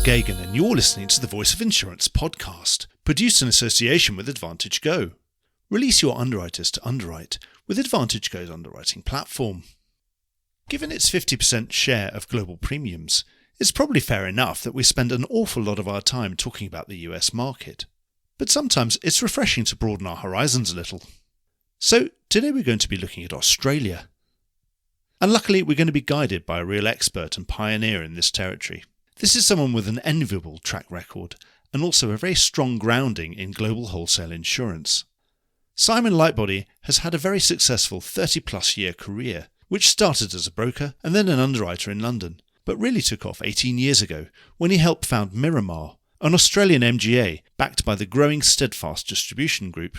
Gagan, and you're listening to the Voice of Insurance podcast, produced in association with Advantage Go. Release your underwriters to underwrite with Advantage Go's underwriting platform. Given its 50% share of global premiums, it's probably fair enough that we spend an awful lot of our time talking about the US market. But sometimes it's refreshing to broaden our horizons a little. So today we're going to be looking at Australia. And luckily we're going to be guided by a real expert and pioneer in this territory. This is someone with an enviable track record and also a very strong grounding in global wholesale insurance. Simon Lightbody has had a very successful 30-plus year career, which started as a broker and then an underwriter in London, but really took off 18 years ago when he helped found Miramar, an Australian MGA backed by the growing Steadfast distribution group.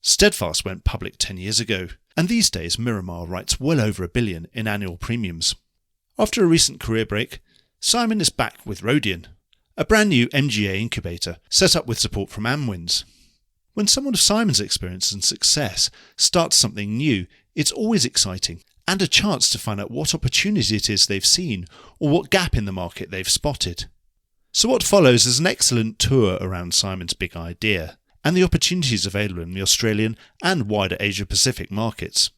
Steadfast went public 10 years ago, and these days Miramar writes well over $1 billion in annual premiums. After a recent career break, Simon is back with Rhodian, a brand new MGA incubator set up with support from Amwins. When someone of Simon's experience and success starts something new, it's always exciting and a chance to find out what opportunity it is they've seen or what gap in the market they've spotted. So what follows is an excellent tour around Simon's big idea and the opportunities available in the Australian and wider Asia-Pacific markets.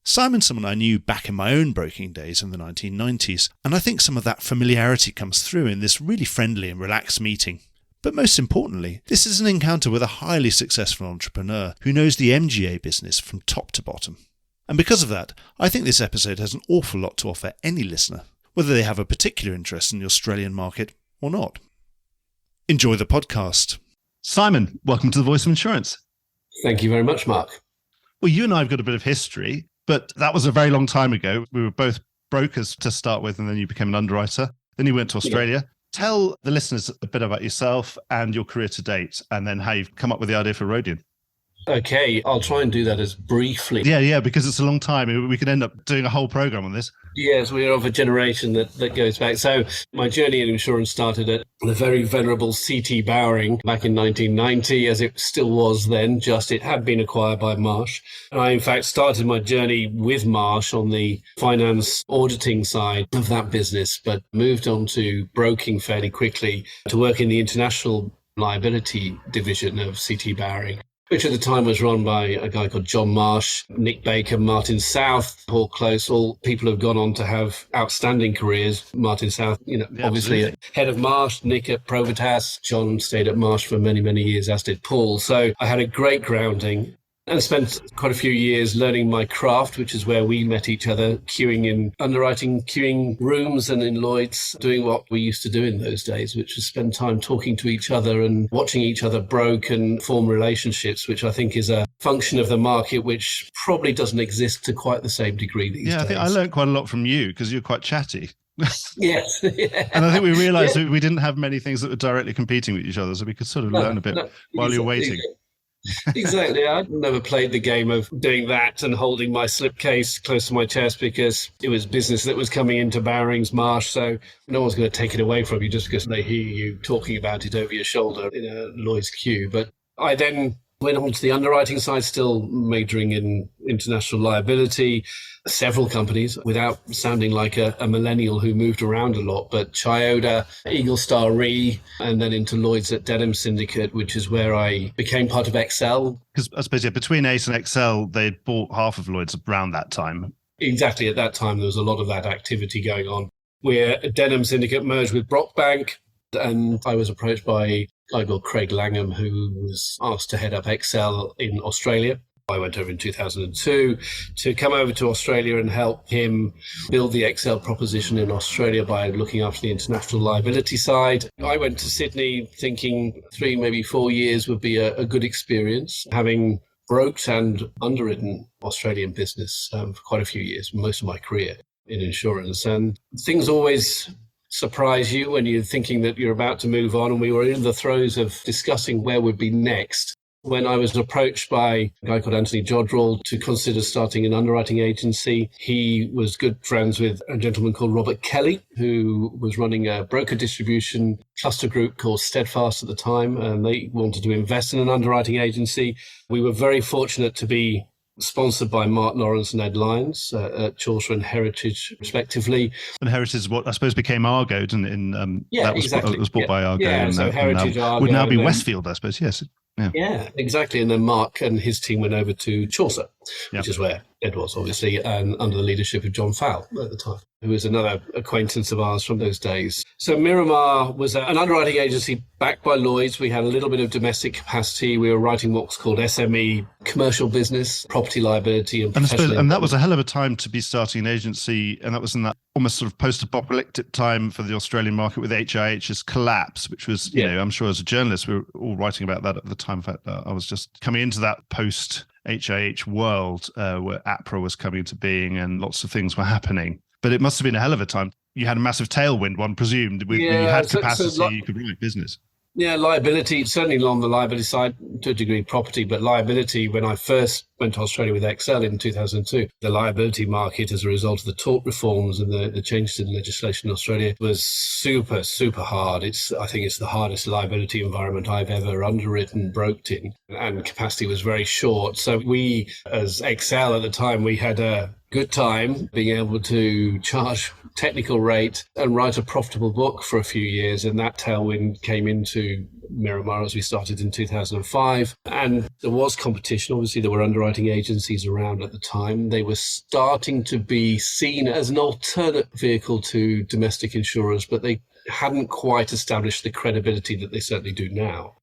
Simon's someone I knew back in my own broking days in the 1990s, and I think some of that familiarity comes through in this really friendly and relaxed meeting. But most importantly, this is an encounter with a highly successful entrepreneur who knows the MGA business from top to bottom. And because of that, I think this episode has an awful lot to offer any listener, whether they have a particular interest in the Australian market or not. Enjoy the podcast. Simon, welcome to the Voice of Insurance. Thank you very much, Mark. Well, you and I have got a bit of history, but that was a very long time ago. We were both brokers to start with, and then you became an underwriter. Then you went to Australia. Yeah. Tell the listeners a bit about yourself and your career to date, and then how you've come up with the idea for Rhodian. Okay, I'll try and do that as briefly. Yeah, because it's a long time. We could end up doing a whole program on this. Yes, we're of a generation that goes back. So my journey in insurance started at the very venerable C.T. Bowring back in 1990, as it still was then, just it had been acquired by Marsh. And I, in fact, started my journey with Marsh on the finance auditing side of that business, but moved on to broking fairly quickly to work in the international liability division of C.T. Bowring, which at the time was run by a guy called John Marsh, Nick Baker, Martin South, Paul Close, all people who've gone on to have outstanding careers. Martin South, obviously head of Marsh, Nick at Provitas, John stayed at Marsh for many, many years, as did Paul. So I had a great grounding and spent quite a few years learning my craft, which is where we met each other, queuing in underwriting, queuing rooms and in Lloyd's, doing what we used to do in those days, which was spend time talking to each other and watching each other broke and form relationships, which I think is a function of the market which probably doesn't exist to quite the same degree these days. Yeah, I think I learned quite a lot from you because you're quite chatty. Yes. Yeah. And I think we realised that we didn't have many things that were directly competing with each other, so we could sort of learn a bit while you're waiting. Exactly. I'd never played the game of doing that and holding my slipcase close to my chest because it was business that was coming into Bowring's Marsh. So no one's going to take it away from you just because they hear you talking about it over your shoulder in a Lloyd's queue. But I then went on to the underwriting side, still majoring in international liability, several companies without sounding like a millennial who moved around a lot, but Chiyoda, Eagle Star Re, and then into Lloyd's at Denham Syndicate, which is where I became part of Excel. Because I suppose, between Ace and Excel, they'd bought half of Lloyd's around that time. Exactly. At that time, there was a lot of that activity going on. Where Denham Syndicate merged with Brockbank, and I was approached by a guy called Craig Langham, who was asked to head up Excel in Australia. I went over in 2002 to come over to Australia and help him build the Excel proposition in Australia by looking after the international liability side. I went to Sydney thinking 3, maybe 4 years would be a good experience, having broked and underwritten Australian business for quite a few years, most of my career in insurance. And things always surprise you when you're thinking that you're about to move on. And we were in the throes of discussing where would be next when I was approached by a guy called Anthony Jodrell to consider starting an underwriting agency. He was good friends with a gentleman called Robert Kelly, who was running a broker distribution cluster group called Steadfast at the time, and they wanted to invest in an underwriting agency. We were very fortunate to be sponsored by Mark Lawrence and Ed Lyons at Chaucer and Heritage, respectively. And Heritage is what I suppose became Argo, didn't it? That was, exactly. It was bought by Argo. Yeah, and so Heritage, Argo. Would now be Westfield, I suppose, yes. Yeah, exactly. And then Mark and his team went over to Chaucer, which is where Ed was, obviously, and under the leadership of John Fowle at the time, who was another acquaintance of ours from those days. So Miramar was an underwriting agency backed by Lloyd's. We had a little bit of domestic capacity. We were writing what's called SME, commercial business, property liability, and professional. And that was a hell of a time to be starting an agency, and that was in that almost sort of post-apocalyptic time for the Australian market with HIH's collapse, which was, you know, I'm sure as a journalist, we were all writing about that at the time. In fact, I was just coming into that post-HIH world where APRA was coming into being and lots of things were happening. But it must have been a hell of a time. You had a massive tailwind, one presumed, when you had capacity, you could write business. Yeah, liability, certainly along the liability side, to a degree property, but liability, when I first went to Australia with Excel in 2002, the liability market as a result of the tort reforms and the changes in legislation in Australia was super, super hard. I think it's the hardest liability environment I've ever underwritten, broked in, and capacity was very short. So we, as Excel at the time, we had a good time being able to charge technical rate and write a profitable book for a few years. And that tailwind came into Miramar as we started in 2005. And there was competition. Obviously, there were underwriting agencies around at the time. They were starting to be seen as an alternate vehicle to domestic insurers, but they hadn't quite established the credibility that they certainly do now.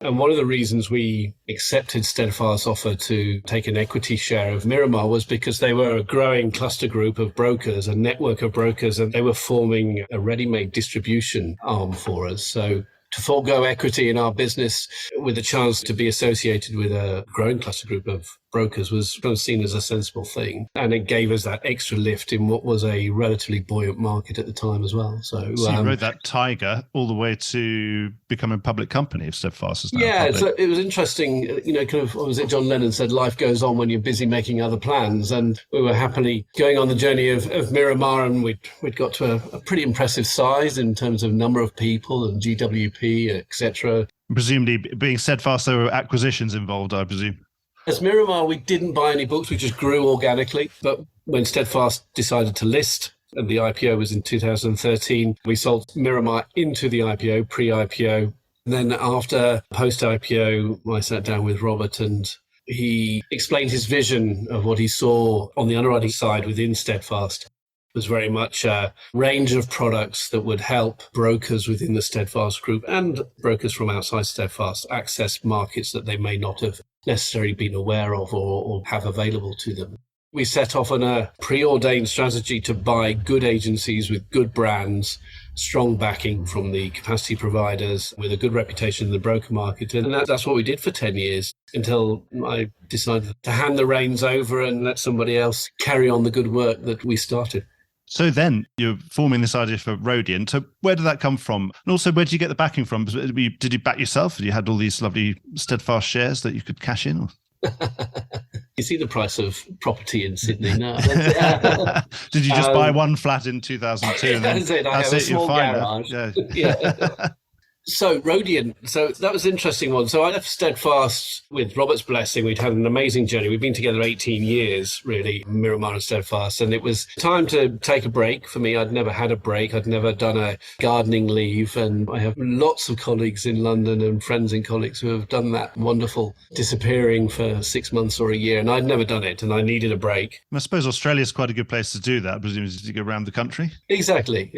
And one of the reasons we accepted Steadfast's offer to take an equity share of Miramar was because they were a growing cluster group of brokers, a network of brokers, and they were forming a ready-made distribution arm for us. So to forego equity in our business with a chance to be associated with a growing cluster group of brokers was kind of seen as a sensible thing. And it gave us that extra lift in what was a relatively buoyant market at the time as well. So you rode that tiger all the way to become a public company of Steadfast. So it was interesting, kind of, what was it John Lennon said, life goes on when you're busy making other plans. And we were happily going on the journey of Miramar, and we'd got to a pretty impressive size in terms of number of people and GWP, etc. Presumably, being Steadfast, there were acquisitions involved, I presume. As Miramar, we didn't buy any books. We just grew organically. But when Steadfast decided to list, and the IPO was in 2013, we sold Miramar into the IPO, pre-IPO. Then after post-IPO, I sat down with Robert and he explained his vision of what he saw on the underwriting side within Steadfast. Was very much a range of products that would help brokers within the Steadfast group and brokers from outside Steadfast access markets that they may not have necessarily been aware of or have available to them. We set off on a preordained strategy to buy good agencies with good brands, strong backing from the capacity providers with a good reputation in the broker market. And that's what we did for 10 years until I decided to hand the reins over and let somebody else carry on the good work that we started. So then you're forming this idea for Rhodian. So where did that come from? And also, where did you get the backing from? Did you back yourself? You had all these lovely Steadfast shares that you could cash in? You see the price of property in Sydney now. Did you just buy one flat in 2002? That's it. I have a small garage. Yeah. So Rhodian, so that was an interesting one. So I left Steadfast with Robert's blessing. We'd had an amazing journey. We'd been together 18 years, really, Miramar and Steadfast. And it was time to take a break for me. I'd never had a break. I'd never done a gardening leave. And I have lots of colleagues in London and friends and colleagues who have done that wonderful disappearing for 6 months or a year. And I'd never done it. And I needed a break. I suppose Australia's quite a good place to do that, presumably to go around the country. Exactly.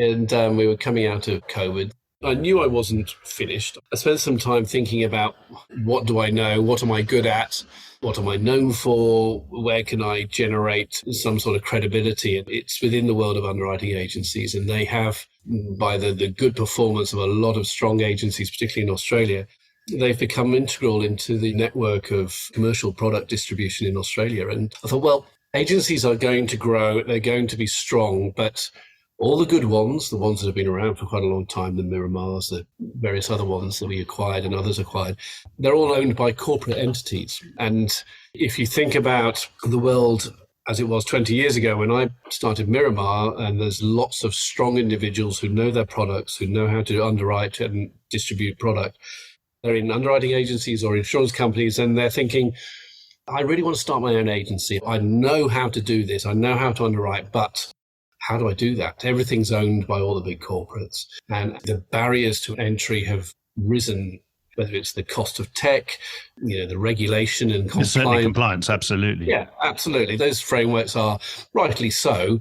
And we were coming out of COVID. I knew I wasn't finished. I spent some time thinking about what do I know? What am I good at? What am I known for? Where can I generate some sort of credibility? And it's within the world of underwriting agencies. And they have, by the good performance of a lot of strong agencies, particularly in Australia, they've become integral into the network of commercial product distribution in Australia. And I thought, well, agencies are going to grow. They're going to be strong, but all the good ones, the ones that have been around for quite a long time, the Miramars, the various other ones that we acquired and others acquired, they're all owned by corporate entities. And if you think about the world as it was 20 years ago when I started Miramar, and there's lots of strong individuals who know their products, who know how to underwrite and distribute product. They're in underwriting agencies or insurance companies, and they're thinking, I really want to start my own agency. I know how to do this. I know how to underwrite, but how do I do that? Everything's owned by all the big corporates, and the barriers to entry have risen, whether it's the cost of tech, the regulation and compliance. Certainly compliance, absolutely. Yeah, absolutely. Those frameworks are, rightly so,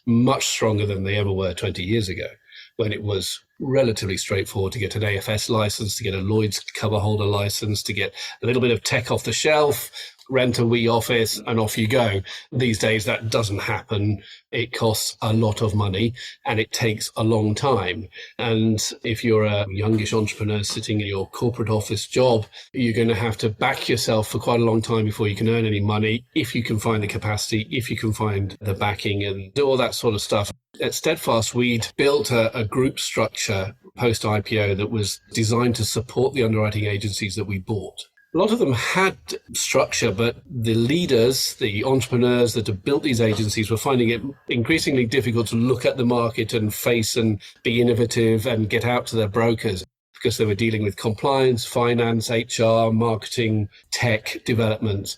much stronger than they ever were 20 years ago, when it was relatively straightforward to get an AFS license, to get a Lloyd's cover holder license, to get a little bit of tech off the shelf, rent a wee office, and off you go. These days, that doesn't happen. It costs a lot of money and it takes a long time. And if you're a youngish entrepreneur sitting in your corporate office job, you're going to have to back yourself for quite a long time before you can earn any money, if you can find the capacity, if you can find the backing and do all that sort of stuff. At Steadfast, we'd built a group structure post-IPO that was designed to support the underwriting agencies that we bought. A lot of them had structure, but the leaders, the entrepreneurs that have built these agencies were finding it increasingly difficult to look at the market and face and be innovative and get out to their brokers, because they were dealing with compliance, finance, HR, marketing, tech development.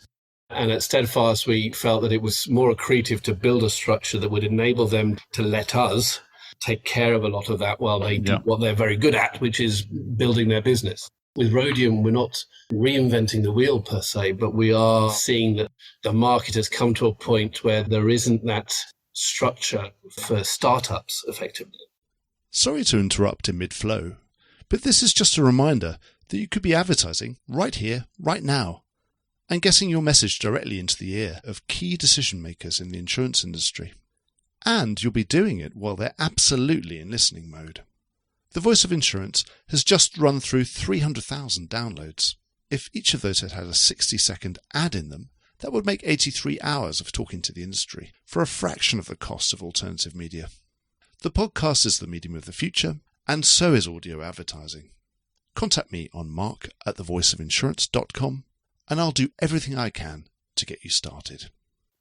And at Steadfast, we felt that it was more accretive to build a structure that would enable them to let us take care of a lot of that while they do what they're very good at, which is building their business. With Rhodian, we're not reinventing the wheel per se, but we are seeing that the market has come to a point where there isn't that structure for startups, effectively. Sorry to interrupt in mid-flow, but this is just a reminder that you could be advertising right here, right now, and getting your message directly into the ear of key decision makers in the insurance industry. And you'll be doing it while they're absolutely in listening mode. The Voice of Insurance has just run through 300,000 downloads. If each of those had a 60-second ad in them, that would make 83 hours of talking to the industry for a fraction of the cost of alternative media. The podcast is the medium of the future, and so is audio advertising. Contact me on mark@thevoiceofinsurance.com, and I'll do everything I can to get you started.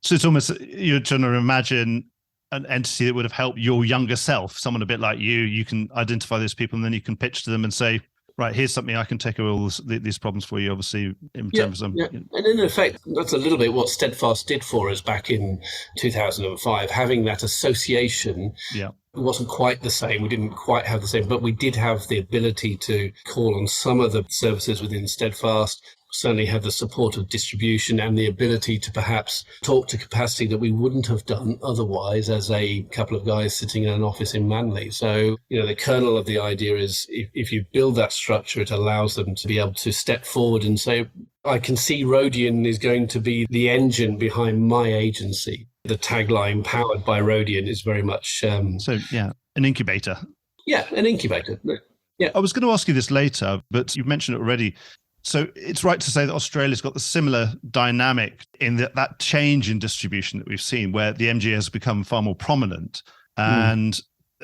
So it's almost, you're trying to imagine an entity that would have helped your younger self, someone a bit like you. You can identify those people and then you can pitch to them and say, right, here's something I can take away all these problems for you, obviously. In terms of, And in effect, that's a little bit what Steadfast did for us back in 2005. Having that association wasn't quite the same. We didn't quite have the same, but we did have the ability to call on some of the services within Steadfast, certainly have the support of distribution and the ability to perhaps talk to capacity that we wouldn't have done otherwise as a couple of guys sitting in an office in Manly. So, the kernel of the idea is if you build that structure, it allows them to be able to step forward and say, I can see Rhodian is going to be the engine behind my agency. The tagline powered by Rhodian is very much... an incubator. Yeah, an incubator. Yeah. I was going to ask you this later, but you've mentioned it already. So it's right to say that Australia's got the similar dynamic in that change in distribution that we've seen, where the MGA has become far more prominent and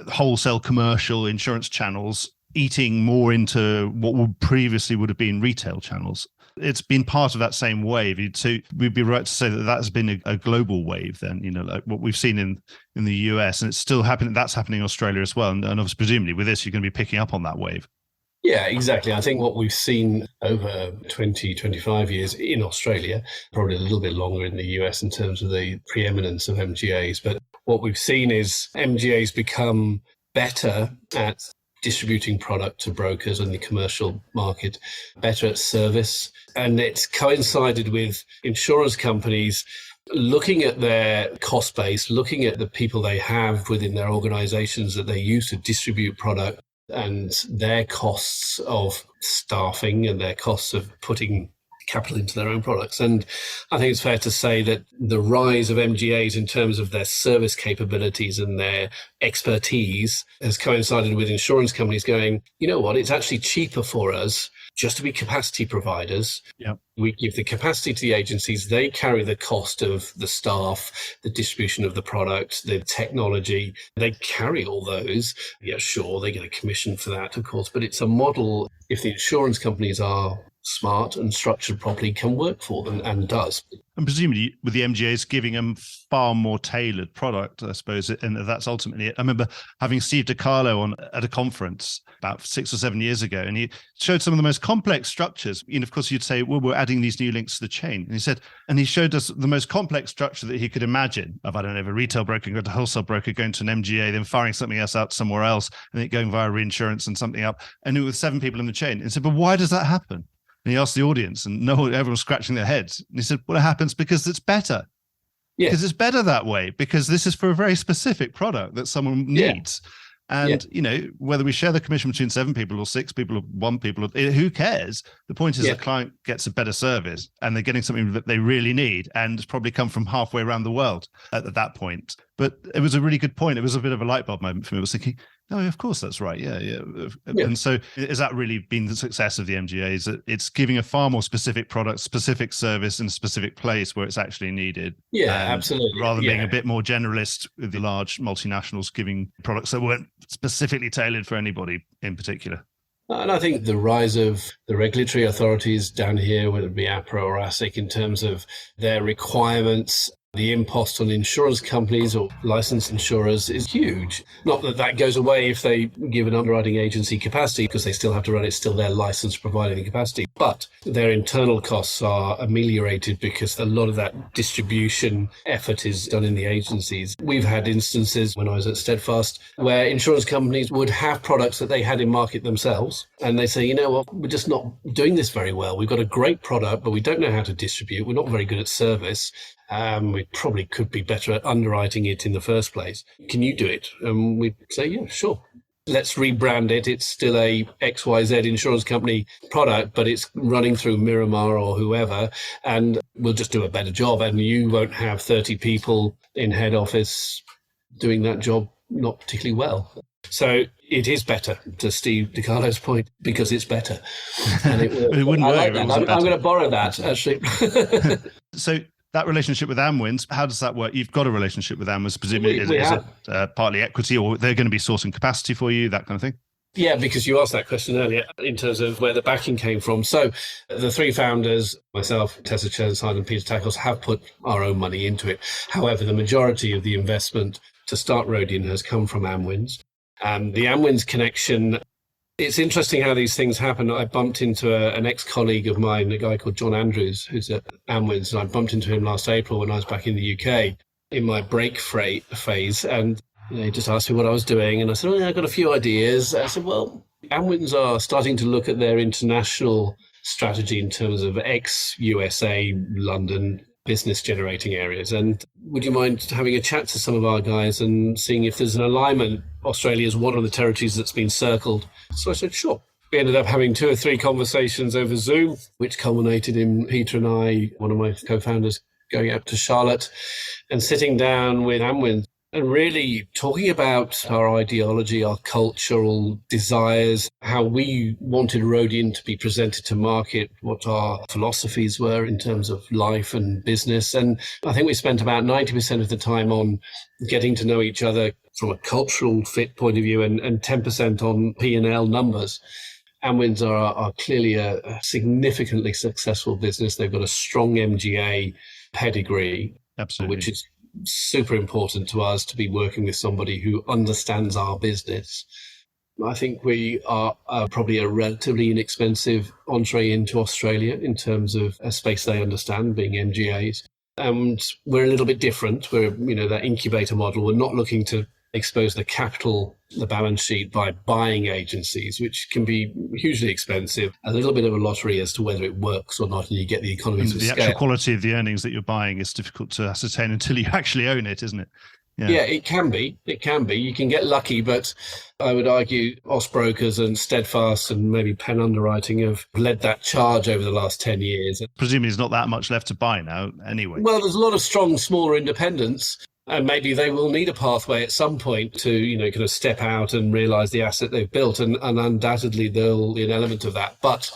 wholesale commercial insurance channels eating more into what would previously would have been retail channels. It's been part of that same wave. So we'd be right to say that has been a global wave then, like what we've seen in the US, and it's still happening. That's happening in Australia as well. And obviously, presumably with this, you're going to be picking up on that wave. Yeah, exactly. I think what we've seen over 20, 25 years in Australia, probably a little bit longer in the US in terms of the preeminence of MGAs, but what we've seen is MGAs become better at distributing product to brokers in the commercial market, better at service. And it's coincided with insurance companies looking at their cost base, looking at the people they have within their organizations that they use to distribute product, and their costs of staffing and their costs of putting capital into their own products. And I think it's fair to say that the rise of MGAs in terms of their service capabilities and their expertise has coincided with insurance companies going, you know what, it's actually cheaper for us just to be capacity providers. Yep. We give the capacity to the agencies. They carry the cost of the staff, the distribution of the product, the technology. They carry all those. Yeah, sure, they get a commission for that, of course, but it's a model. If the insurance companies are smart and structured properly, can work for them, and does. And presumably with the MGAs giving them far more tailored product, I suppose, and that's ultimately it. I remember having Steve DiCarlo on at a conference about 6 or 7 years ago, and he showed some of the most complex structures. Of course, you'd say, well, we're adding these new links to the chain. And he showed us the most complex structure that he could imagine of, I don't know, a retail broker going to a wholesale broker, going to an MGA, then firing something else out somewhere else, and then going via reinsurance and something up, and it was 7 people in the chain. And he said, but why does that happen? And he asked the audience, and everyone was scratching their heads. And he said, well, it happens because it's better. Yeah. Because it's better that way, because this is for a very specific product that someone needs. And, whether we share the commission between 7 people or 6 people or 1 people, who cares? The point is the client gets a better service and they're getting something that they really need, and it's probably come from halfway around the world at that point. But it was a really good point. It was a bit of a light bulb moment for me. I was thinking, no, of course that's right. Yeah. And so has that really been the success of the MGAs? That it's giving a far more specific product, specific service in a specific place where it's actually needed. Yeah, absolutely. Rather than being a bit more generalist with the large multinationals giving products that weren't specifically tailored for anybody in particular. And I think the rise of the regulatory authorities down here, whether it be APRA or ASIC, in terms of their requirements, the impost on insurance companies or licensed insurers is huge. Not that that goes away if they give an underwriting agency capacity, because they still have to run it, still their license providing the capacity. But their internal costs are ameliorated because a lot of that distribution effort is done in the agencies. We've had instances when I was at Steadfast where insurance companies would have products that they had in market themselves, and they say, you know what, we're just not doing this very well. We've got a great product, but we don't know how to distribute. We're not very good at service. We probably could be better at underwriting it in the first place. Can you do it? And we'd say, yeah, sure. Let's rebrand it. It's still a XYZ insurance company product, but it's running through Miramar or whoever, and we'll just do a better job. And you won't have 30 people in head office doing that job not particularly well. So it is better, to Steve DiCarlo's point, because it's better. And it wouldn't I like that. I'm going to borrow that, actually. So that relationship with Amwins, how does that work? You've got a relationship with Amwins, presumably. Is it partly equity, or they're going to be sourcing capacity for you, that kind of thing? Yeah, because you asked that question earlier in terms of where the backing came from. So the 3 founders, myself, Tessa Churnside and Peter Tackles, have put our own money into it. However, the majority of the investment to start Rhodian has come from Amwins. The Amwins connection, it's interesting how these things happen. I bumped into an ex-colleague of mine, a guy called John Andrews, who's at Amwins, and I bumped into him last April when I was back in the UK in my break phase, and he just asked me what I was doing, and I said, I've got a few ideas. I said, well, Amwins are starting to look at their international strategy in terms of ex-USA, London, business generating areas, and would you mind having a chat to some of our guys and seeing if there's an alignment? Australia is one of the territories that's been circled. So I said, sure. We ended up having 2 or 3 conversations over Zoom, which culminated in Peter and I, one of my co-founders, going out to Charlotte and sitting down with Amwins and really talking about our ideology, our cultural desires, how we wanted Rhodian to be presented to market, what our philosophies were in terms of life and business. And I think we spent about 90% of the time on getting to know each other from a cultural fit point of view, and 10% on P&L numbers. Amwins are clearly a significantly successful business. They've got a strong MGA pedigree, absolutely, which is super important to us, to be working with somebody who understands our business. I think we are probably a relatively inexpensive entree into Australia in terms of a space they understand, being MGAs. And we're a little bit different. We're, that incubator model. We're not looking to expose the capital, the balance sheet, by buying agencies, which can be hugely expensive. A little bit of a lottery as to whether it works or not, and you get the economies of scale. The actual quality of the earnings that you're buying is difficult to ascertain until you actually own it, isn't it? Yeah, it can be. It can be. You can get lucky, but I would argue Austbrokers and Steadfast and maybe Penn Underwriting have led that charge over the last 10 years. Presumably there's not that much left to buy now anyway. Well, there's a lot of strong, smaller independents, and maybe they will need a pathway at some point to, kind of step out and realise the asset they've built, and undoubtedly there'll be an element of that. But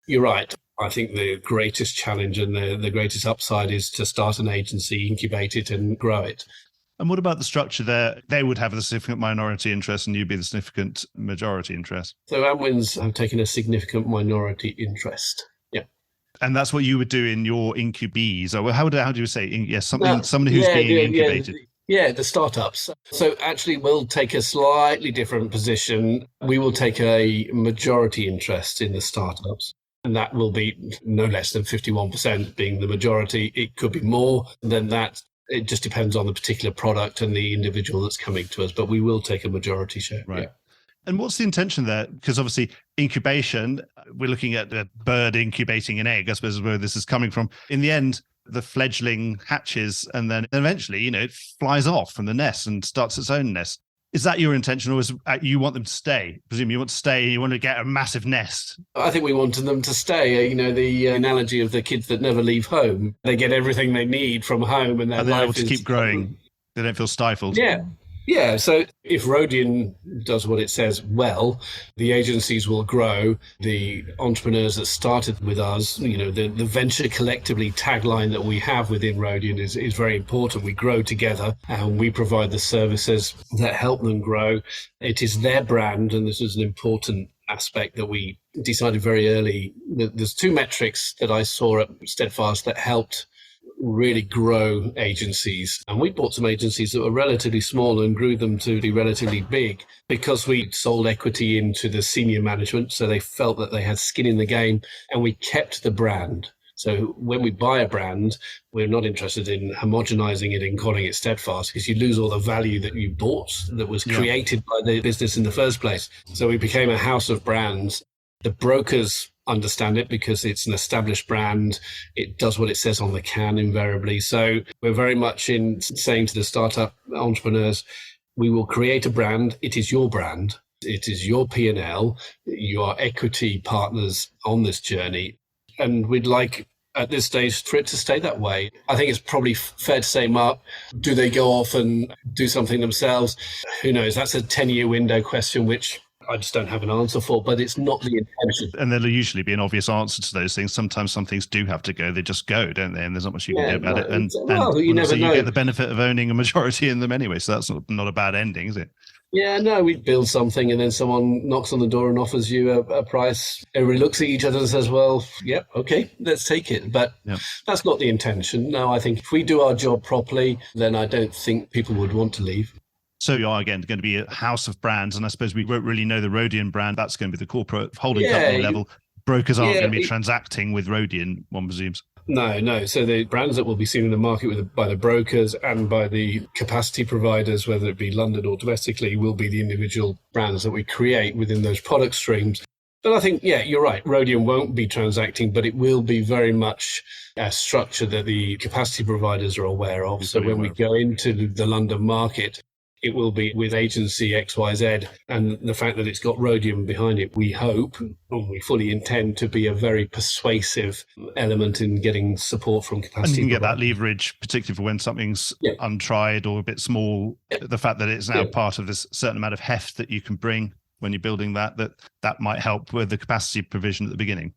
you're right. I think the greatest challenge and the greatest upside is to start an agency, incubate it and grow it. And what about the structure there? They would have the significant minority interest and you'd be the significant majority interest. So Amwins have taken a significant minority interest. And that's what you would do in your incubees, or how do you say? Yes, Well, somebody who's being incubated. Yeah, the startups. So actually, we'll take a slightly different position. We will take a majority interest in the startups. And that will be no less than 51% being the majority. It could be more than that. It just depends on the particular product and the individual that's coming to us. But we will take a majority share. Right. Yeah. And what's the intention there? Because obviously incubation, we're looking at the bird incubating an egg, I suppose is where this is coming from. In the end, the fledgling hatches and then eventually, it flies off from the nest and starts its own nest. Is that your intention, or is you want them to stay? I presume you want to stay, you want to get a massive nest. I think we wanted them to stay. The analogy of the kids that never leave home. They get everything they need from home and they're able to keep growing. They don't feel stifled. Yeah. Yeah, so if Rhodian does what it says well, the agencies will grow. The entrepreneurs that started with us, the venture collectively tagline that we have within Rhodian is very important. We grow together and we provide the services that help them grow. It is their brand, and this is an important aspect that we decided very early. There's two metrics that I saw at Steadfast that helped really grow agencies. And we bought some agencies that were relatively small and grew them to be relatively big because we sold equity into the senior management. So they felt that they had skin in the game, and we kept the brand. So when we buy a brand, we're not interested in homogenizing it and calling it Steadfast, because you lose all the value that you bought that was created by the business in the first place. So we became a house of brands. The brokers understand it because it's an established brand. It does what it says on the can invariably. So we're very much in saying to the startup entrepreneurs, we will create a brand. It is your brand. It is your P&L. You are equity partners on this journey. And we'd like at this stage for it to stay that way. I think it's probably fair to say, Mark, do they go off and do something themselves? Who knows? That's a 10-year window question, which I just don't have an answer for, but it's not the intention. And there'll usually be an obvious answer to those things. Sometimes some things do have to go. They just go, don't they? And there's not much you can do about it. And you never know. You get the benefit of owning a majority in them anyway. So that's not a bad ending, is it? Yeah, no, we build something and then someone knocks on the door and offers you a price. Everybody looks at each other and says, well, yep, okay, let's take it. But that's not the intention. No, I think if we do our job properly, then I don't think people would want to leave. So you are, again, going to be a house of brands. And I suppose we won't really know the Rhodian brand. That's going to be the corporate holding company level. Brokers aren't going to be transacting with Rhodian, one presumes. No. So the brands that will be seen in the market by the brokers and by the capacity providers, whether it be London or domestically, will be the individual brands that we create within those product streams. But I think, you're right. Rhodian won't be transacting, but it will be very much a structure that the capacity providers are aware of. So when we go into the London market, it will be with agency XYZ, and the fact that it's got Rhodian behind it, we hope, and we fully intend to be a very persuasive element in getting support from capacity. And you can get that leverage, particularly for when something's untried or a bit small. The fact that it's now part of this certain amount of heft that you can bring when you're building that might help with the capacity provision at the beginning.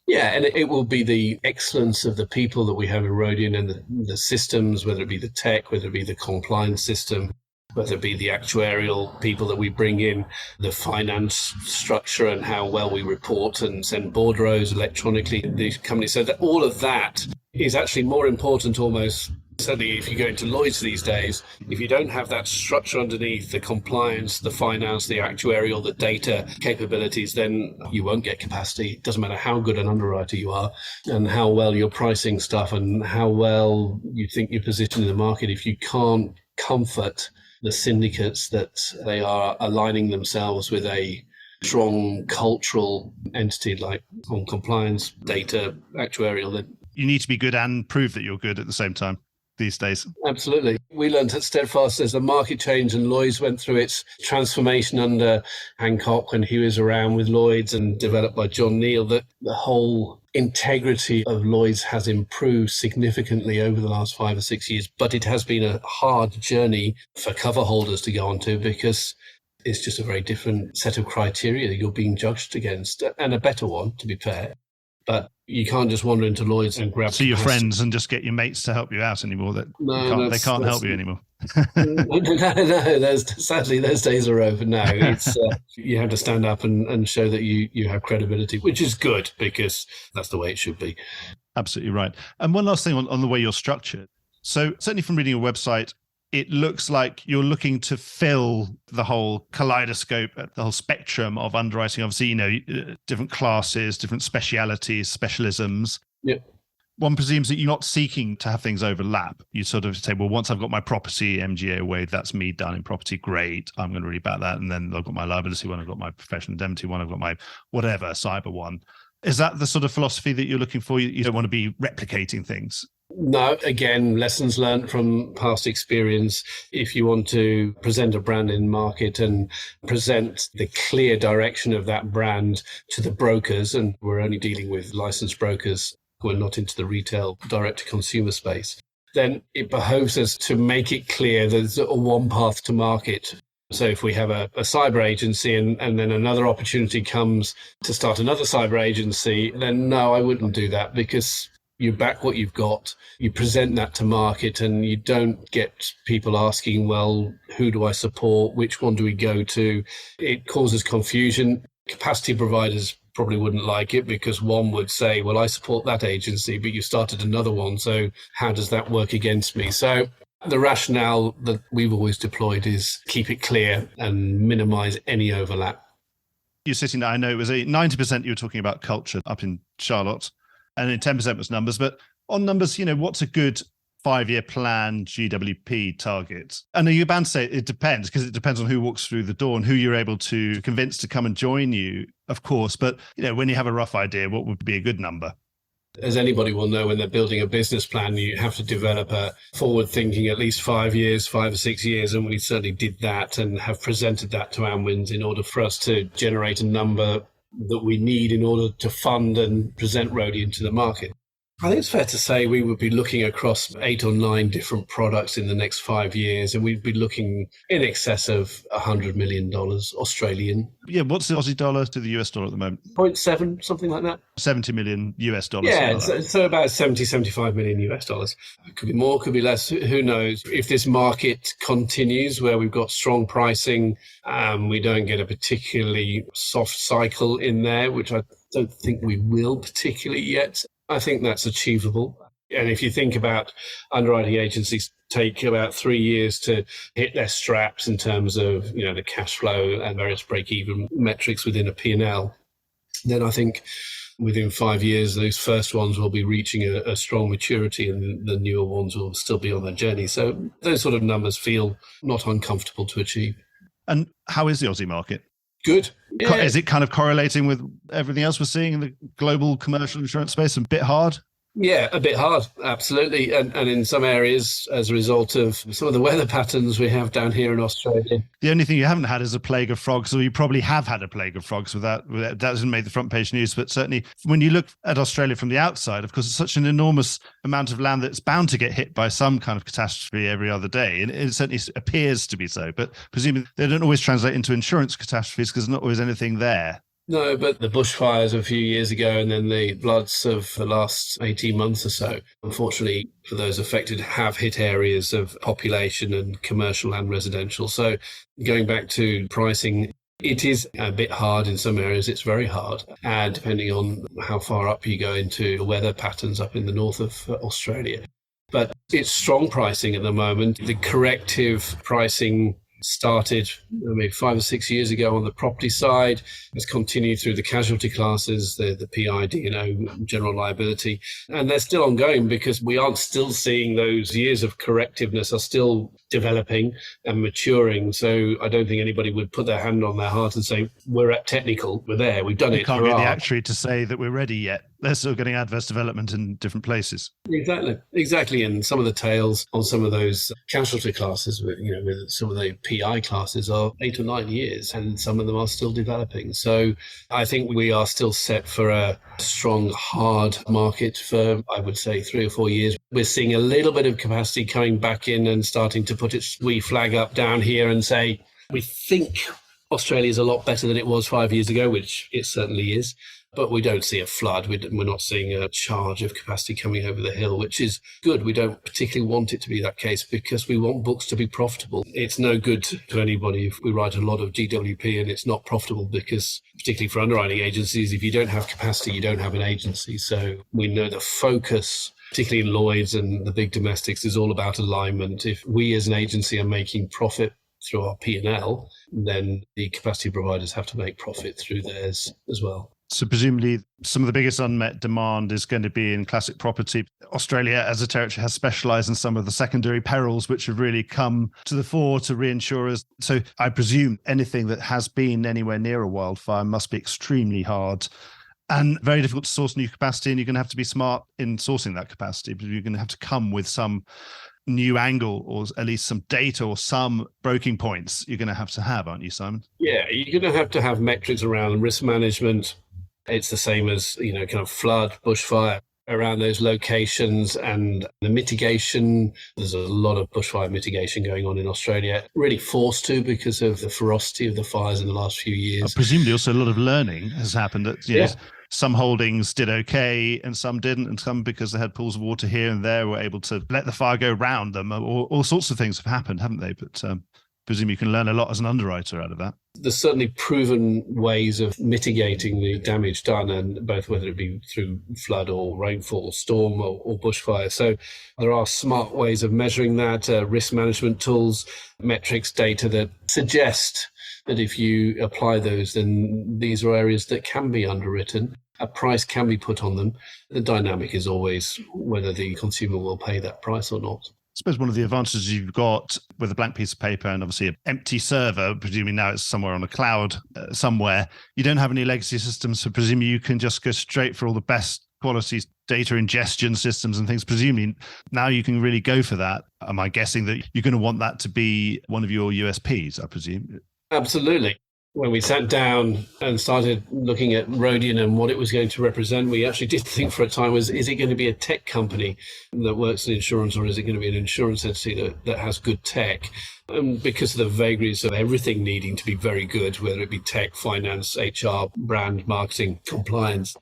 Yeah, and it will be the excellence of the people that we have in Rhodian and the systems, whether it be the tech, whether it be the compliance system, whether it be the actuarial people that we bring in, the finance structure and how well we report and send bordereaux electronically in these companies. So that all of that is actually more important almost. Certainly if you go into Lloyd's these days, if you don't have that structure underneath, the compliance, the finance, the actuarial, the data capabilities, then you won't get capacity. It doesn't matter how good an underwriter you are and how well you're pricing stuff and how well you think you're positioned in the market. If you can't comfort the syndicates that they are aligning themselves with a strong cultural entity like on compliance, data, actuarial, then you need to be good and prove that you're good at the same time these days. Absolutely. We learned at Steadfast as the market changed and Lloyd's went through its transformation under Hancock when he was around with Lloyd's and developed by John Neal, that the whole integrity of Lloyd's has improved significantly over the last 5 or 6 years, but it has been a hard journey for cover holders to go onto because it's just a very different set of criteria that you're being judged against, and a better one, to be fair. But You can't just wander into Lloyd's and grab See your capacity. friends and just get your mates to help you out anymore. They can't help you anymore. No, sadly, those days are over now. It's you have to stand up and show that you have credibility, which is good because that's the way it should be. Absolutely right. And one last thing on the way you're structured. So certainly from reading your website, it looks like you're looking to fill the whole kaleidoscope, the whole spectrum of underwriting. Obviously, different classes, different specialities, specialisms. Yeah. One presumes that you're not seeking to have things overlap. You sort of say, well, once I've got my property MGA away, that's me done in property, great. I'm going to read about that. And then I've got my liability one, I've got my professional indemnity one, I've got my whatever, cyber one. Is that the sort of philosophy that you're looking for? You don't want to be replicating things? No, again, lessons learned from past experience. If you want to present a brand in market and present the clear direction of that brand to the brokers, and we're only dealing with licensed brokers, we're not into the retail direct-to-consumer space, then it behoves us to make it clear there's a one path to market. So if we have a cyber agency and then another opportunity comes to start another cyber agency, then no, I wouldn't do that, because you back what you've got, you present that to market, and you don't get people asking, well, who do I support? Which one do we go to? It causes confusion. Capacity providers probably wouldn't like it, because one would say, well, I support that agency, but you started another one, so how does that work against me? So the rationale that we've always deployed is keep it clear and minimize any overlap. You're sitting there, I know it was 90% you were talking about culture up in Charlotte, and then 10% was numbers. But on numbers, what's a good 5-year plan GWP target? And are you bound to say it depends, because it depends on who walks through the door and who you're able to convince to come and join you, of course. But, when you have a rough idea, what would be a good number? As anybody will know, when they're building a business plan, you have to develop a forward-thinking at least 5 years, 5 or 6 years, and we certainly did that and have presented that to Amwins in order for us to generate a number that we need in order to fund and present Rhodian to the market. I think it's fair to say we would be looking across 8 or 9 different products in the next 5 years, and we'd be looking in excess of $100 million Australian. Yeah, what's the Aussie dollar to the US dollar at the moment? 0.7, something like that. 70 million US dollars. Yeah, so about 70, 75 million US dollars. It could be more, could be less, who knows? If this market continues where we've got strong pricing, we don't get a particularly soft cycle in there, which I don't think we will particularly yet, I think that's achievable. And if you think about underwriting agencies take about 3 years to hit their straps in terms of, the cash flow and various break-even metrics within a P&L, then I think within 5 years, those first ones will be reaching a strong maturity, and the newer ones will still be on their journey. So those sort of numbers feel not uncomfortable to achieve. And how is the Aussie market? Good. Yeah. Is it kind of correlating with everything else we're seeing in the global commercial insurance space? A bit hard? Yeah, a bit hard, absolutely. And in some areas, as a result of some of the weather patterns we have down here in Australia. The only thing you haven't had is a plague of frogs, or you probably have had a plague of frogs that doesn't make the front page news. But certainly when you look at Australia from the outside, of course, it's such an enormous amount of land that's bound to get hit by some kind of catastrophe every other day. And it certainly appears to be so. But presumably they don't always translate into insurance catastrophes because there's not always anything there. No, but the bushfires a few years ago and then the floods of the last 18 months or so, unfortunately, for those affected, have hit areas of population and commercial and residential. So going back to pricing, it is a bit hard in some areas. It's very hard. And depending on how far up you go into the weather patterns up in the north of Australia. But it's strong pricing at the moment. The corrective pricing started maybe 5 or 6 years ago on the property side. It's continued through the casualty classes, the PI, D&O, general liability. And they're still ongoing because we aren't still seeing those years of correctiveness are still developing and maturing. So I don't think anybody would put their hand on their heart and say, we're at technical, we're there, we've done it. You can't get the actuary to say that we're ready yet. They're still getting adverse development in different places. Exactly. And some of the tails on some of those casualty classes, with some of the PI classes are 8 or 9 years, and some of them are still developing. So I think we are still set for a strong, hard market for, I would say, 3 or 4 years. We're seeing a little bit of capacity coming back in and starting to put its wee flag up down here and say, we think Australia is a lot better than it was 5 years ago, which it certainly is. But we don't see a flood. We're not seeing a charge of capacity coming over the hill, which is good. We don't particularly want it to be that case because we want books to be profitable. It's no good to anybody if we write a lot of GWP and it's not profitable because, particularly for underwriting agencies, if you don't have capacity, you don't have an agency. So we know the focus, particularly in Lloyd's and the big domestics, is all about alignment. If we as an agency are making profit through our P&L, then the capacity providers have to make profit through theirs as well. So presumably some of the biggest unmet demand is going to be in classic property. Australia as a territory has specialised in some of the secondary perils which have really come to the fore to reinsurers. So I presume anything that has been anywhere near a wildfire must be extremely hard and very difficult to source new capacity, and you're going to have to be smart in sourcing that capacity, because you're going to have to come with some new angle or at least some data or some breaking points you're going to have, aren't you, Simon? Yeah, you're going to have metrics around risk management. It's the same as, kind of flood, bushfire around those locations, and the mitigation. There's a lot of bushfire mitigation going on in Australia, really forced to because of the ferocity of the fires in the last few years. Presumably also a lot of learning has happened. That, some holdings did okay and some didn't, and some, because they had pools of water here and there, were able to let the fire go round them. All sorts of things have happened, haven't they? But presume you can learn a lot as an underwriter out of that. There's certainly proven ways of mitigating the damage done, and both whether it be through flood or rainfall, storm or bushfire. So there are smart ways of measuring that, risk management tools, metrics, data that suggest that if you apply those, then these are areas that can be underwritten. A price can be put on them. The dynamic is always whether the consumer will pay that price or not. I suppose one of the advantages you've got with a blank piece of paper and obviously an empty server, presuming now it's somewhere on a cloud somewhere, you don't have any legacy systems, so presumably you can just go straight for all the best quality data ingestion systems and things. Presumably now you can really go for that. Am I guessing that you're going to want that to be one of your USPs, I presume? Absolutely. When we sat down and started looking at Rhodian and what it was going to represent, we actually did think for a time, is it going to be a tech company that works in insurance, or is it going to be an insurance entity that has good tech? And because of the vagaries of everything needing to be very good, whether it be tech, finance, HR, brand, marketing, compliance,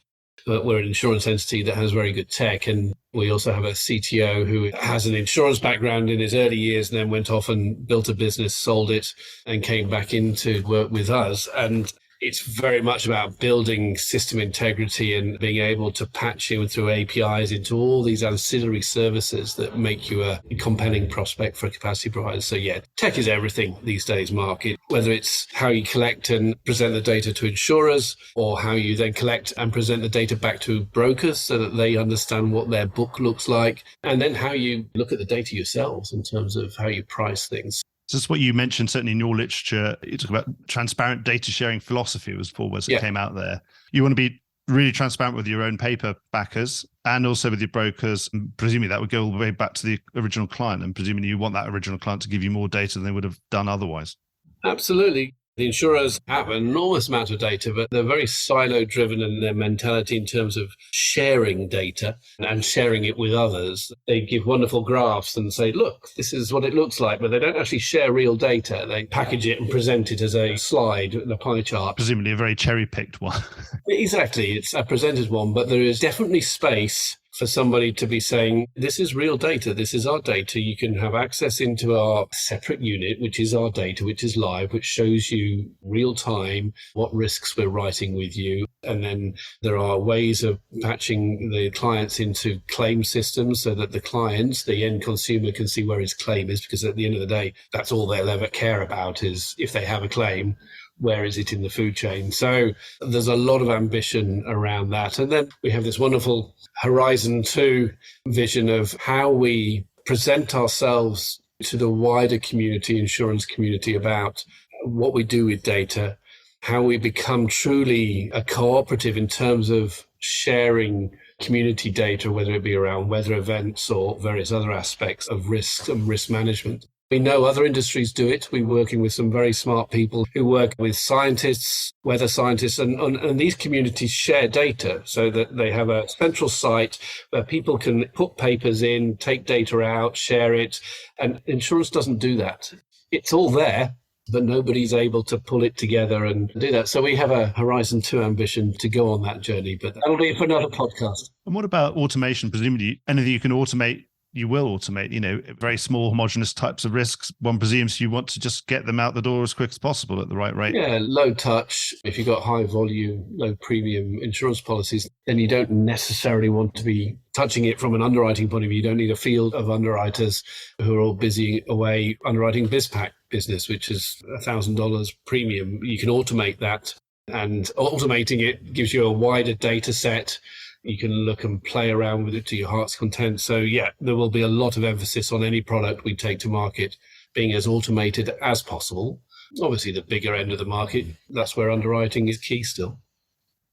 but we're an insurance entity that has very good tech. And we also have a CTO who has an insurance background in his early years and then went off and built a business, sold it, and came back in to work with us. And it's very much about building system integrity and being able to patch in through APIs into all these ancillary services that make you a compelling prospect for a capacity provider. So yeah, tech is everything these days, Mark. Whether it's how you collect and present the data to insurers, or how you then collect and present the data back to brokers so that they understand what their book looks like, and then how you look at the data yourselves in terms of how you price things. So that's what you mentioned, certainly in your literature. You talk about transparent data sharing philosophy was 4 words that came out there. You want to be really transparent with your own paper backers and also with your brokers. And presumably that would go all the way back to the original client, and presumably you want that original client to give you more data than they would have done otherwise. Absolutely. The insurers have an enormous amount of data, but they're very silo-driven in their mentality in terms of sharing data and sharing it with others. They give wonderful graphs and say, look, this is what it looks like, but they don't actually share real data. They package it and present it as a slide and a pie chart. Presumably a very cherry-picked one. Exactly. It's a presented one, but there is definitely space for somebody to be saying, this is real data, this is our data. You can have access into our separate unit, which is our data, which is live, which shows you real time what risks we're writing with you. And then there are ways of patching the clients into claim systems so that the clients, the end consumer, can see where his claim is, because at the end of the day, that's all they'll ever care about is if they have a claim, where is it in the food chain? So there's a lot of ambition around that. And then we have this wonderful Horizon 2 vision of how we present ourselves to the wider community, insurance community, about what we do with data, how we become truly a cooperative in terms of sharing community data, whether it be around weather events or various other aspects of risk and risk management. We know other industries do it. We're working with some very smart people who work with scientists, weather scientists, and these communities share data so that they have a central site where people can put papers in, take data out, share it. And insurance doesn't do that. It's all there, but nobody's able to pull it together and do that. So we have a Horizon 2 ambition to go on that journey, but that'll be for another podcast. And what about automation? Presumably anything you can automate, you will automate, very small homogenous types of risks. One presumes you want to just get them out the door as quick as possible at the right rate. Yeah, low touch. If you've got high volume, low premium insurance policies, then you don't necessarily want to be touching it from an underwriting point of view. You don't need a field of underwriters who are all busy away underwriting BizPack business, which is $1,000 premium. You can automate that, and automating it gives you a wider data set. You can look and play around with it to your heart's content. So yeah, there will be a lot of emphasis on any product we take to market being as automated as possible. Obviously, the bigger end of the market, that's where underwriting is key still.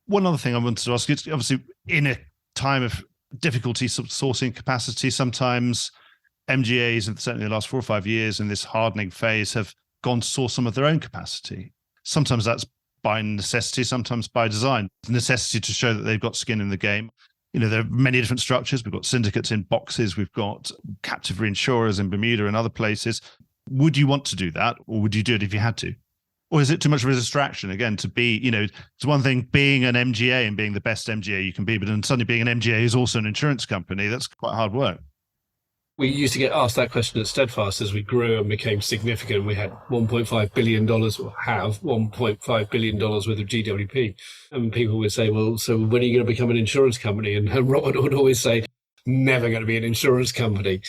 One other thing I wanted to ask you, obviously in a time of difficulty sourcing capacity, sometimes MGAs, and certainly the last 4 or 5 years in this hardening phase, have gone to source some of their own capacity. Sometimes that's by necessity, sometimes by design. The necessity to show that they've got skin in the game. There are many different structures. We've got syndicates in boxes. We've got captive reinsurers in Bermuda and other places. Would you want to do that, or would you do it if you had to? Or is it too much of a distraction, again, to be, it's one thing being an MGA and being the best MGA you can be, but then suddenly being an MGA who's also an insurance company, that's quite hard work. We used to get asked that question at Steadfast as we grew and became significant. We had $1.5 billion, or have $1.5 billion worth of GWP. And people would say, well, so when are you going to become an insurance company? And Robert would always say, never going to be an insurance company.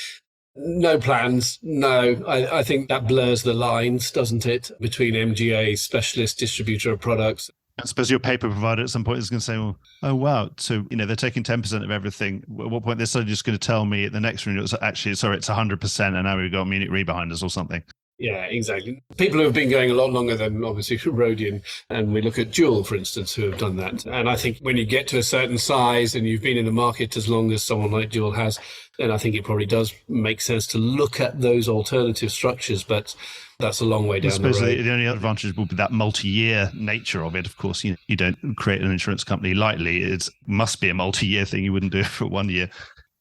No plans. No, I think that blurs the lines, doesn't it, between MGA, specialist distributor of products. I suppose your paper provider at some point is going to say, well, oh, wow. So, they're taking 10% of everything. At what point they're suddenly just going to tell me at the next renewal, actually, sorry, it's 100%. And now we've got Munich Re behind us or something. Yeah, exactly. People who have been going a lot longer than obviously Rhodian, and we look at Jewel, for instance, who have done that. And I think when you get to a certain size and you've been in the market as long as someone like Jewel has, then I think it probably does make sense to look at those alternative structures. But that's a long way down the road. The only advantage will be that multi-year nature of it. Of course, you don't create an insurance company lightly. It must be a multi-year thing. You wouldn't do it for 1 year.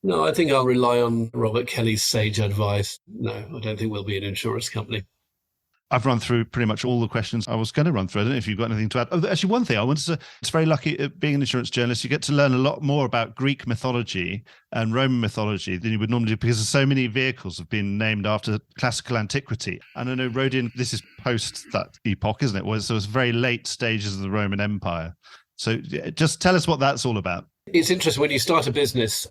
No, I think I'll rely on Robert Kelly's sage advice. No, I don't think we'll be an insurance company. I've run through pretty much all the questions I was going to run through. I don't know if you've got anything to add. Oh, actually, one thing I wanted to, it's very lucky being an insurance journalist, you get to learn a lot more about Greek mythology and Roman mythology than you would normally do, because so many vehicles have been named after classical antiquity. And I know Rhodian, this is post that epoch, isn't it? So it's very late stages of the Roman Empire. So just tell us what that's all about. It's interesting when you start a business,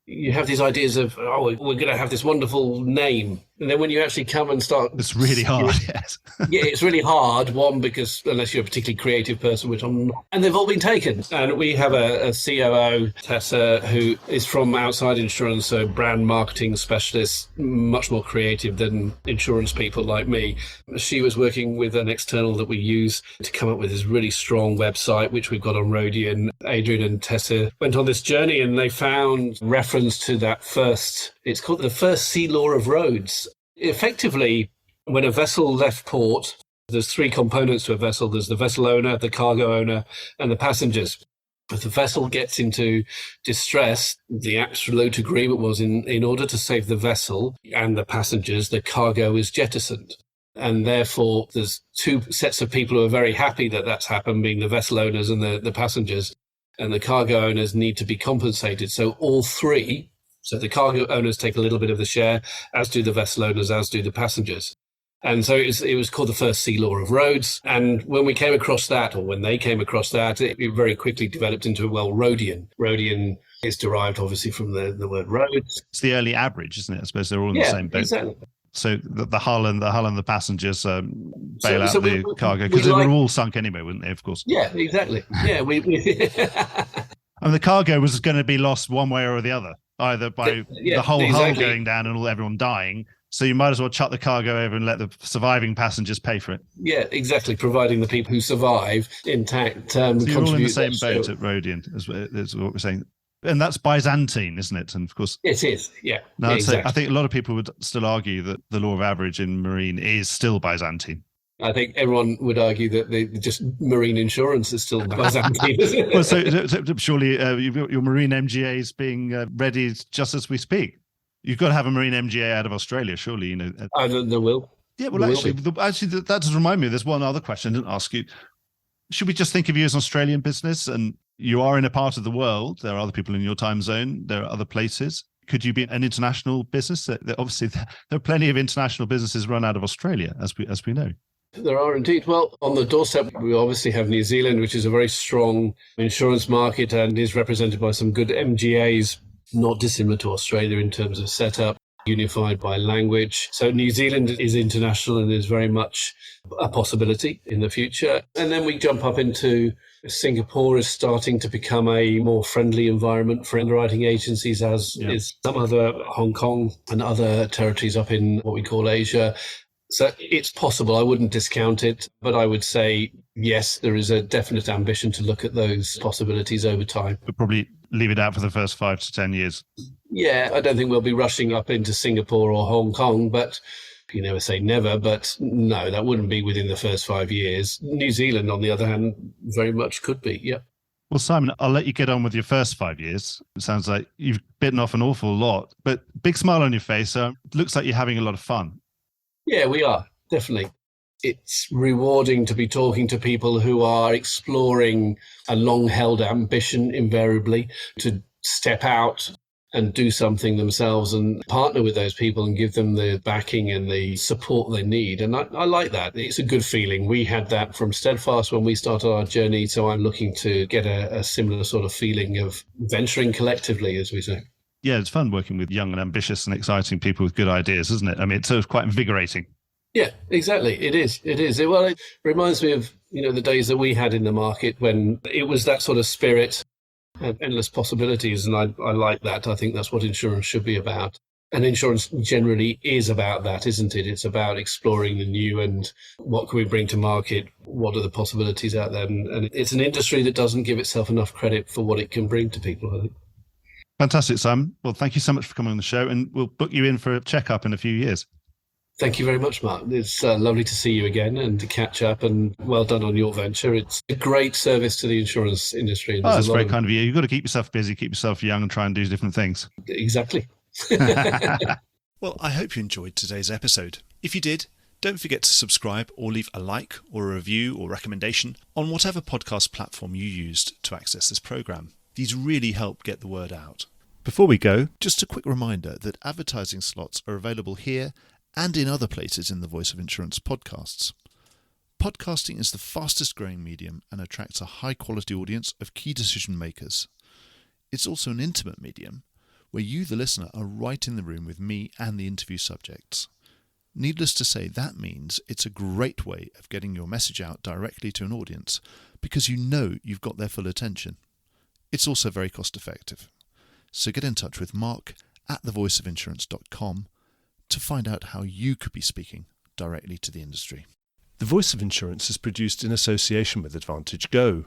you have these ideas of, we're going to have this wonderful name. And then when you actually come and start... It's really hard, yes. Yeah, it's really hard. One, because unless you're a particularly creative person, which I'm not. And they've all been taken. And we have a COO, Tessa, who is from outside insurance, so brand marketing specialist, much more creative than insurance people like me. She was working with an external that we use to come up with this really strong website, which we've got on Rhodian. Adrian and Tessa went on this journey and they found reference to that first... It's called the first sea law of roads. Effectively, when a vessel left port, there's 3 components to a vessel. There's the vessel owner, the cargo owner, and the passengers. If the vessel gets into distress, the absolute agreement was in order to save the vessel and the passengers, the cargo is jettisoned. And therefore, there's 2 sets of people who are very happy that that's happened, being the vessel owners and the passengers. And the cargo owners need to be compensated. So all 3... So the cargo owners take a little bit of the share, as do the vessel owners, as do the passengers. And so it was called the first sea law of roads. And when we came across that, or when they came across that, it very quickly developed into, Rhodian. Rhodian is derived, obviously, from the word roads. It's the early average, isn't it? I suppose they're all in the same boat. Exactly. So the hull and the passengers bail out the cargo, because they were all sunk anyway, wouldn't they, of course? Yeah, exactly. Yeah, I mean, the cargo was going to be lost one way or the other, either by the whole hull going down and everyone dying. So you might as well chuck the cargo over and let the surviving passengers pay for it. Yeah, exactly. Providing the people who survive intact so you're all in the same boat at Rhodian, is what we're saying. And that's Byzantine, isn't it? And of course, it is. Yeah. No, exactly. I think a lot of people would still argue that the law of average in marine is still Byzantine. I think everyone would argue that just marine insurance is still Byzantine. Well, so surely your marine MGA is being ready just as we speak. You've got to have a marine MGA out of Australia, surely. There will. Yeah, well, actually, that does remind me. There's one other question I didn't ask you. Should we just think of you as an Australian business? And you are in a part of the world. There are other people in your time zone. There are other places. Could you be an international business? Obviously, there are plenty of international businesses run out of Australia, as we know. There are indeed. Well, on the doorstep, we obviously have New Zealand, which is a very strong insurance market and is represented by some good MGAs, not dissimilar to Australia in terms of setup, unified by language. So New Zealand is international and is very much a possibility in the future. And then we jump up into Singapore is starting to become a more friendly environment for underwriting agencies, as is some other Hong Kong and other territories up in what we call Asia. So it's possible. I wouldn't discount it, but I would say, yes, there is a definite ambition to look at those possibilities over time. But probably leave it out for the first 5 to 10 years. Yeah, I don't think we'll be rushing up into Singapore or Hong Kong, but you never say never, but no, that wouldn't be within the first 5 years. New Zealand, on the other hand, very much could be, yeah. Well, Simon, I'll let you get on with your first 5 years. It sounds like you've bitten off an awful lot, but big smile on your face. So it looks like you're having a lot of fun. Yeah, we are, definitely. It's rewarding to be talking to people who are exploring a long-held ambition, invariably, to step out and do something themselves and partner with those people and give them the backing and the support they need. And I like that. It's a good feeling. We had that from Steadfast when we started our journey, so I'm looking to get a similar sort of feeling of venturing collectively, as we say. Yeah, it's fun working with young and ambitious and exciting people with good ideas, isn't it? I mean, it's sort of quite invigorating. Yeah, exactly. It is. Well, it reminds me of, the days that we had in the market when it was that sort of spirit of endless possibilities. And I like that. I think that's what insurance should be about. And insurance generally is about that, isn't it? It's about exploring the new and what can we bring to market? What are the possibilities out there? And it's an industry that doesn't give itself enough credit for what it can bring to people, I think. Fantastic, Simon. Well, thank you so much for coming on the show, and we'll book you in for a checkup in a few years. Thank you very much, Mark. It's lovely to see you again and to catch up, and well done on your venture. It's a great service to the insurance industry. That's very kind of you. You've got to keep yourself busy, keep yourself young, and try and do different things. Exactly. Well, I hope you enjoyed today's episode. If you did, don't forget to subscribe or leave a like or a review or recommendation on whatever podcast platform you used to access this program. These really help get the word out. Before we go, just a quick reminder that advertising slots are available here and in other places in the Voice of Insurance podcasts. Podcasting is the fastest growing medium and attracts a high quality audience of key decision makers. It's also an intimate medium where you, the listener, are right in the room with me and the interview subjects. Needless to say, that means it's a great way of getting your message out directly to an audience because you know you've got their full attention. It's also very cost effective. So get in touch with Mark at thevoiceofinsurance.com to find out how you could be speaking directly to the industry. The Voice of Insurance is produced in association with Advantage Go.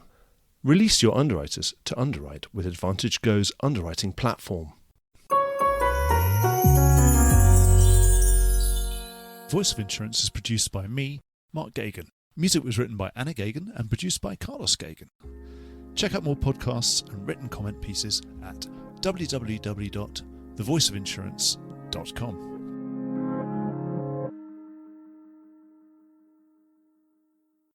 Release your underwriters to underwrite with Advantage Go's underwriting platform. Voice of Insurance is produced by me, Mark Gagan. Music was written by Anna Gagan and produced by Carlos Gagan. Check out more podcasts and written comment pieces at www.thevoiceofinsurance.com.